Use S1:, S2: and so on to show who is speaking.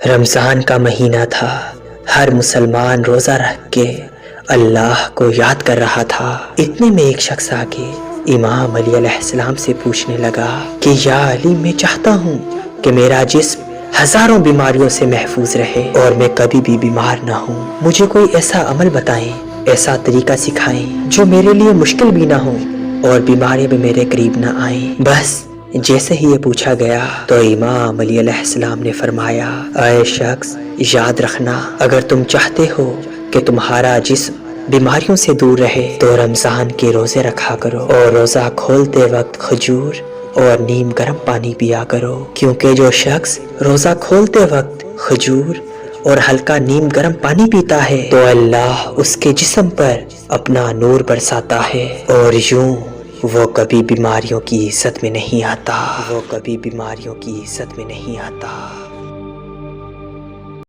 S1: رمضان کا مہینہ تھا، ہر مسلمان روزہ رکھ کے اللہ کو یاد کر رہا تھا۔ اتنے میں ایک شخص آگے امام علی علیہ السلام سے پوچھنے لگا کہ یا علی، میں چاہتا ہوں کہ میرا جسم ہزاروں بیماریوں سے محفوظ رہے اور میں کبھی بھی بیمار نہ ہوں۔ مجھے کوئی ایسا عمل بتائیں، ایسا طریقہ سکھائیں جو میرے لیے مشکل بھی نہ ہو اور بیماری بھی میرے قریب نہ آئیں۔ بس جیسے ہی یہ پوچھا گیا تو امام علی علیہ السلام نے فرمایا، اے شخص، یاد رکھنا، اگر تم چاہتے ہو کہ تمہارا جسم بیماریوں سے دور رہے تو رمضان کے روزے رکھا کرو اور روزہ کھولتے وقت کھجور اور نیم گرم پانی پیا کرو، کیونکہ جو شخص روزہ کھولتے وقت کھجور اور ہلکا نیم گرم پانی پیتا ہے تو اللہ اس کے جسم پر اپنا نور برساتا ہے اور یوں وہ کبھی بیماریوں کی عزت میں نہیں آتا،